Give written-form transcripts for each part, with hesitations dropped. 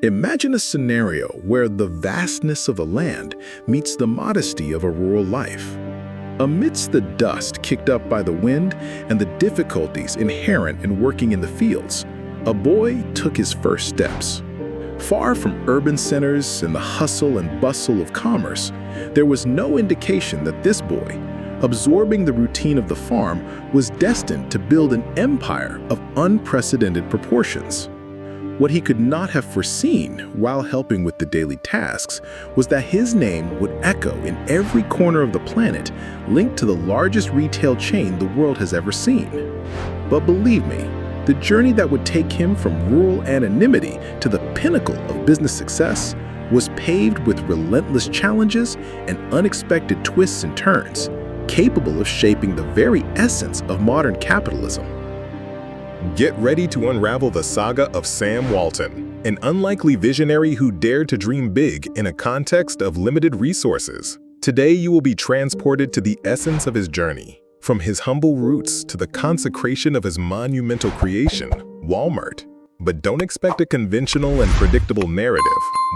Imagine a scenario where the vastness of the land meets the modesty of a rural life. Amidst the dust kicked up by the wind and the difficulties inherent in working in the fields, a boy took his first steps. Far from urban centers and the hustle and bustle of commerce, there was no indication that this boy, absorbing the routine of the farm, was destined to build an empire of unprecedented proportions. What he could not have foreseen while helping with the daily tasks was that his name would echo in every corner of the planet, linked to the largest retail chain the world has ever seen. But believe me, the journey that would take him from rural anonymity to the pinnacle of business success was paved with relentless challenges and unexpected twists and turns, capable of shaping the very essence of modern capitalism. Get ready to unravel the saga of Sam Walton, an unlikely visionary who dared to dream big in a context of limited resources. Today, you will be transported to the essence of his journey, from his humble roots to the consecration of his monumental creation, Walmart. But don't expect a conventional and predictable narrative.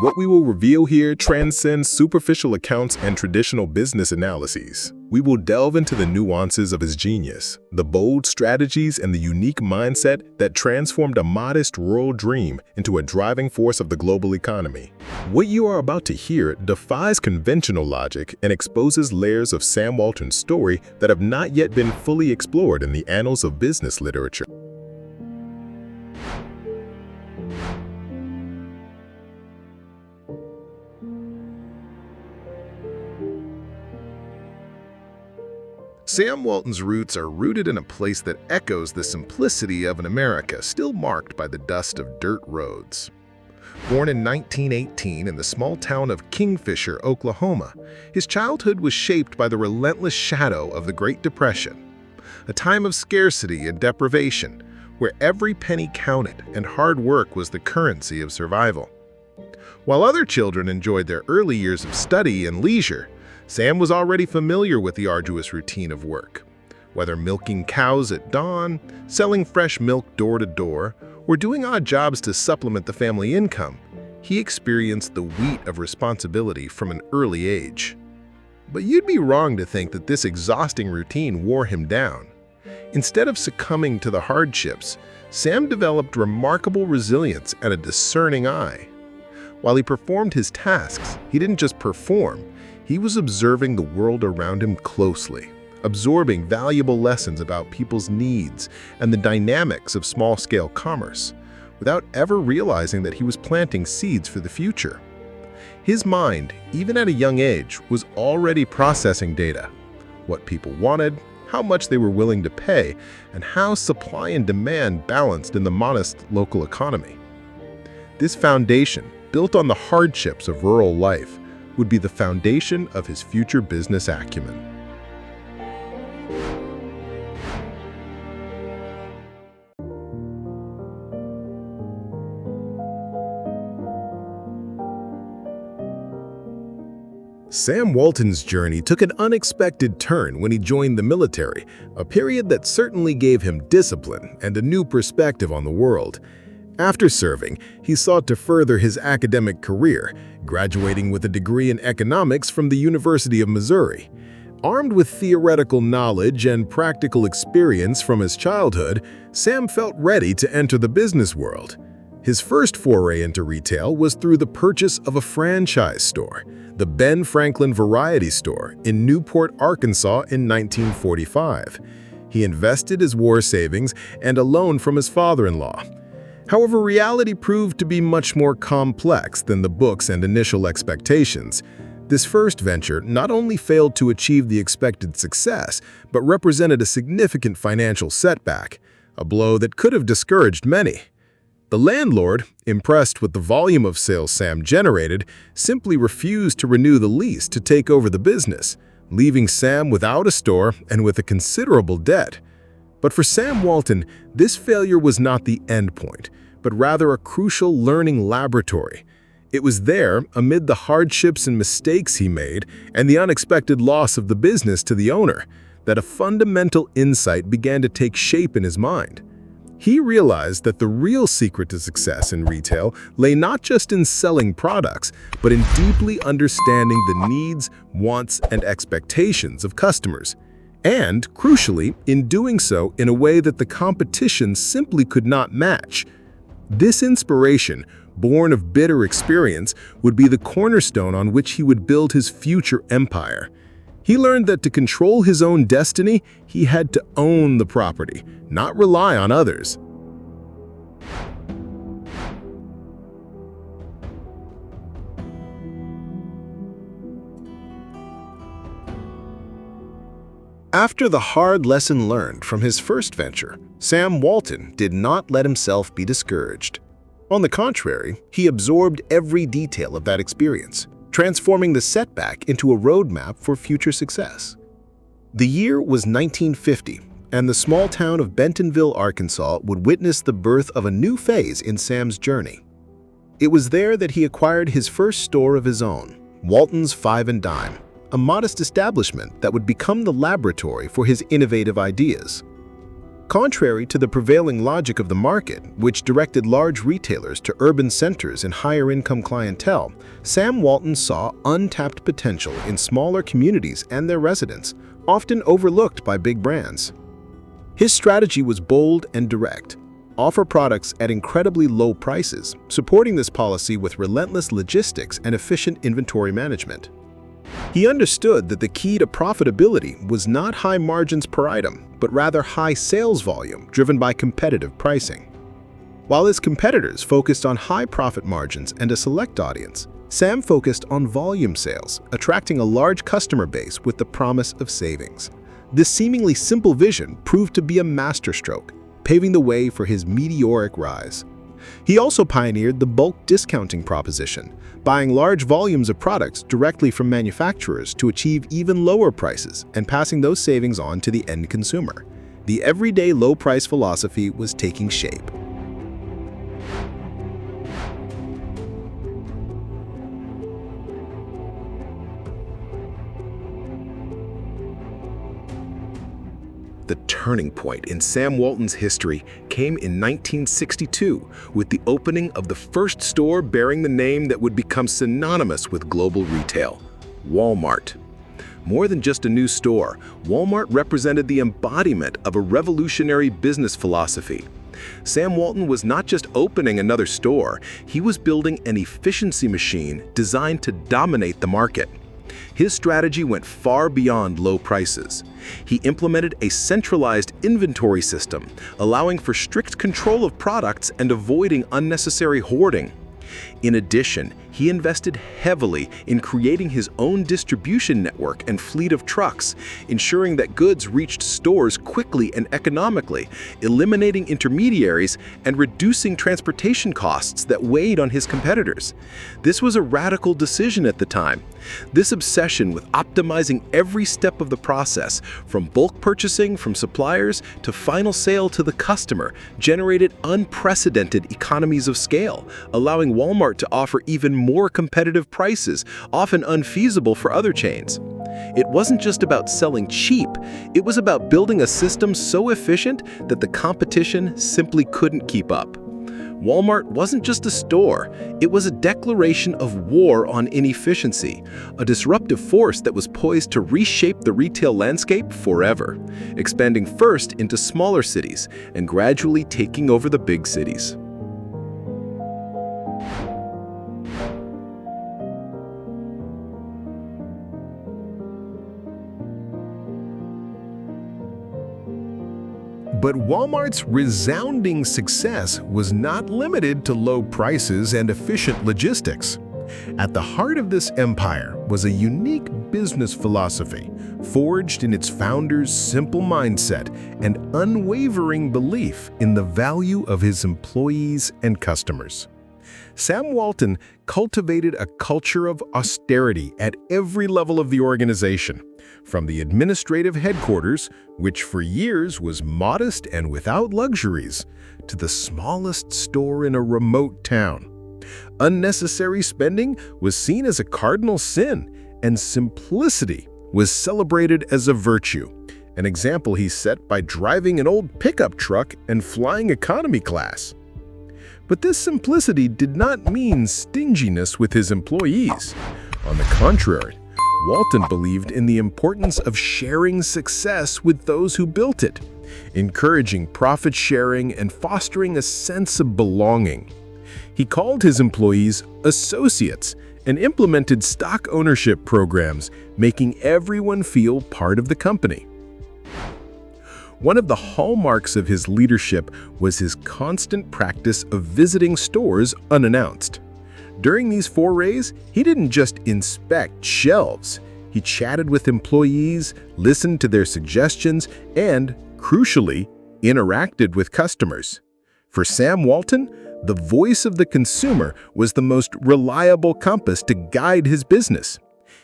What we will reveal here transcends superficial accounts and traditional business analyses. We will delve into the nuances of his genius, the bold strategies, and the unique mindset that transformed a modest rural dream into a driving force of the global economy. What you are about to hear defies conventional logic and exposes layers of Sam Walton's story that have not yet been fully explored in the annals of business literature. Sam Walton's roots are rooted in a place that echoes the simplicity of an America still marked by the dust of dirt roads. Born in 1918 in the small town of Kingfisher, Oklahoma, his childhood was shaped by the relentless shadow of the Great Depression, a time of scarcity and deprivation where every penny counted and hard work was the currency of survival. While other children enjoyed their early years of study and leisure, Sam was already familiar with the arduous routine of work. Whether milking cows at dawn, selling fresh milk door to door, or doing odd jobs to supplement the family income, he experienced the weight of responsibility from an early age. But you'd be wrong to think that this exhausting routine wore him down. Instead of succumbing to the hardships, Sam developed remarkable resilience and a discerning eye. While he performed his tasks, he didn't just perform. He was observing the world around him closely, absorbing valuable lessons about people's needs and the dynamics of small-scale commerce, without ever realizing that he was planting seeds for the future. His mind, even at a young age, was already processing data: what people wanted, how much they were willing to pay, and how supply and demand balanced in the modest local economy. This foundation, built on the hardships of rural life, would be the foundation of his future business acumen. Sam Walton's journey took an unexpected turn when he joined the military, a period that certainly gave him discipline and a new perspective on the world. After serving, he sought to further his academic career, graduating with a degree in economics from the University of Missouri. Armed with theoretical knowledge and practical experience from his childhood, Sam felt ready to enter the business world. His first foray into retail was through the purchase of a franchise store, the Ben Franklin Variety Store in Newport, Arkansas in 1945. He invested his war savings and a loan from his father-in-law. However, reality proved to be much more complex than the books and initial expectations. This first venture not only failed to achieve the expected success, but represented a significant financial setback, a blow that could have discouraged many. The landlord, impressed with the volume of sales Sam generated, simply refused to renew the lease to take over the business, leaving Sam without a store and with a considerable debt. But for Sam Walton, this failure was not the end point, but rather a crucial learning laboratory. It was there, amid the hardships and mistakes he made and the unexpected loss of the business to the owner, that a fundamental insight began to take shape in his mind. He realized that the real secret to success in retail lay not just in selling products, but in deeply understanding the needs, wants, and expectations of customers. And, crucially, in doing so in a way that the competition simply could not match. This inspiration, born of bitter experience, would be the cornerstone on which he would build his future empire. He learned that to control his own destiny, he had to own the property, not rely on others. After the hard lesson learned from his first venture, Sam Walton did not let himself be discouraged. On the contrary, he absorbed every detail of that experience, transforming the setback into a roadmap for future success. The year was 1950, and the small town of Bentonville, Arkansas would witness the birth of a new phase in Sam's journey. It was there that he acquired his first store of his own, Walton's Five and Dime, a modest establishment that would become the laboratory for his innovative ideas. Contrary to the prevailing logic of the market, which directed large retailers to urban centers and higher-income clientele, Sam Walton saw untapped potential in smaller communities and their residents, often overlooked by big brands. His strategy was bold and direct: offer products at incredibly low prices, supporting this policy with relentless logistics and efficient inventory management. He understood that the key to profitability was not high margins per item, but rather high sales volume driven by competitive pricing. While his competitors focused on high profit margins and a select audience, Sam focused on volume sales, attracting a large customer base with the promise of savings. This seemingly simple vision proved to be a masterstroke, paving the way for his meteoric rise. He also pioneered the bulk discounting proposition, buying large volumes of products directly from manufacturers to achieve even lower prices and passing those savings on to the end consumer. The everyday low price philosophy was taking shape. The turning point in Sam Walton's history came in 1962 with the opening of the first store bearing the name that would become synonymous with global retail: Walmart. More than just a new store, Walmart represented the embodiment of a revolutionary business philosophy. Sam Walton was not just opening another store, he was building an efficiency machine designed to dominate the market. His strategy went far beyond low prices. He implemented a centralized inventory system, allowing for strict control of products and avoiding unnecessary hoarding. In addition, he invested heavily in creating his own distribution network and fleet of trucks, ensuring that goods reached stores quickly and economically, eliminating intermediaries and reducing transportation costs that weighed on his competitors. This was a radical decision at the time. This obsession with optimizing every step of the process, from bulk purchasing from suppliers to final sale to the customer, generated unprecedented economies of scale, allowing Walmart to offer even more competitive prices, often unfeasible for other chains. It wasn't just about selling cheap, it was about building a system so efficient that the competition simply couldn't keep up. Walmart wasn't just a store, it was a declaration of war on inefficiency, a disruptive force that was poised to reshape the retail landscape forever, expanding first into smaller cities and gradually taking over the big cities. But Walmart's resounding success was not limited to low prices and efficient logistics. At the heart of this empire was a unique business philosophy, forged in its founder's simple mindset and unwavering belief in the value of his employees and customers. Sam Walton cultivated a culture of austerity at every level of the organization, from the administrative headquarters, which for years was modest and without luxuries, to the smallest store in a remote town. Unnecessary spending was seen as a cardinal sin, and simplicity was celebrated as a virtue. an example he set by driving an old pickup truck and flying economy class. But this simplicity did not mean stinginess with his employees. On the contrary, Walton believed in the importance of sharing success with those who built it, encouraging profit sharing and fostering a sense of belonging. He called his employees associates and implemented stock ownership programs, making everyone feel part of the company. One of the hallmarks of his leadership was his constant practice of visiting stores unannounced. During these forays, he didn't just inspect shelves. He chatted with employees, listened to their suggestions, and, crucially, interacted with customers. For Sam Walton, the voice of the consumer was the most reliable compass to guide his business.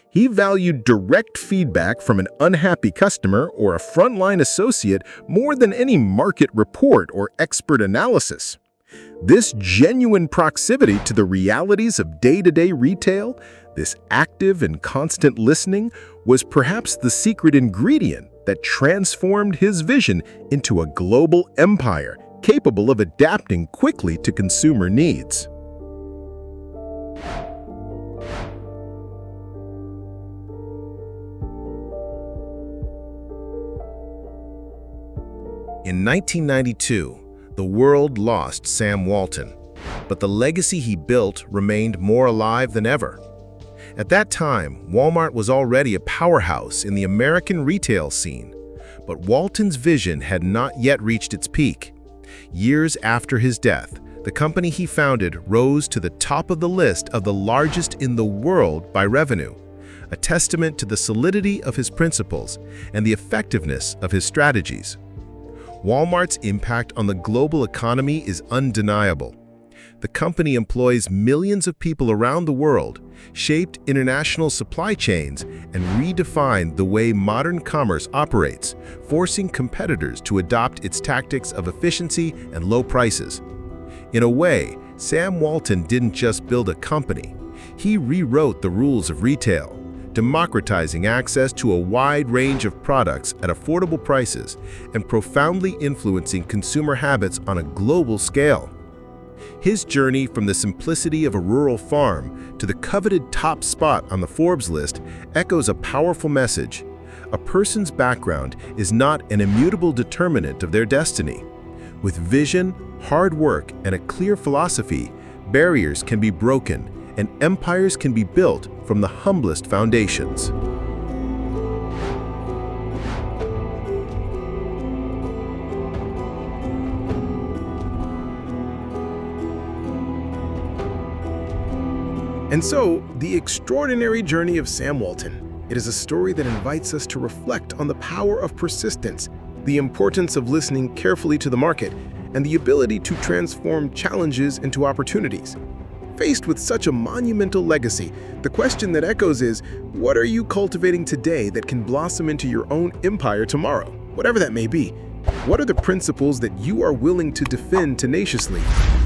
He valued direct feedback from an unhappy customer or a frontline associate more than any market report or expert analysis. This genuine proximity to the realities of day-to-day retail, this active and constant listening, was perhaps the secret ingredient that transformed his vision into a global empire capable of adapting quickly to consumer needs. In 1992, the world lost Sam Walton, but the legacy he built remained more alive than ever. At that time, Walmart was already a powerhouse in the American retail scene, but Walton's vision had not yet reached its peak. Years after his death, the company he founded rose to the top of the list of the largest in the world by revenue, a testament to the solidity of his principles and the effectiveness of his strategies. Walmart's impact on the global economy is undeniable. The company employs millions of people around the world, shaped international supply chains, and redefined the way modern commerce operates, forcing competitors to adopt its tactics of efficiency and low prices. In a way, Sam Walton didn't just build a company. He rewrote the rules of retail, democratizing access to a wide range of products at affordable prices and profoundly influencing consumer habits on a global scale. His journey from the simplicity of a rural farm to the coveted top spot on the Forbes list echoes a powerful message. A person's background is not an immutable determinant of their destiny. With vision, hard work, and a clear philosophy, barriers can be broken and empires can be built from the humblest foundations. And so, the extraordinary journey of Sam Walton. It is a story that invites us to reflect on the power of persistence, the importance of listening carefully to the market, and the ability to transform challenges into opportunities. Faced with such a monumental legacy, the question that echoes is, what are you cultivating today that can blossom into your own empire tomorrow, whatever that may be? What are the principles that you are willing to defend tenaciously?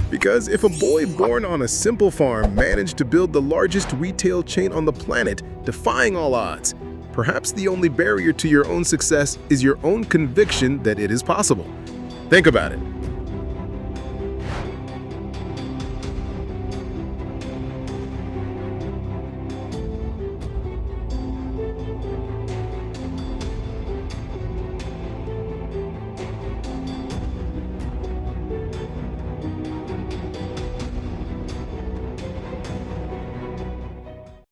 Because if a boy born on a simple farm managed to build the largest retail chain on the planet, defying all odds, perhaps the only barrier to your own success is your own conviction that it is possible. Think about it.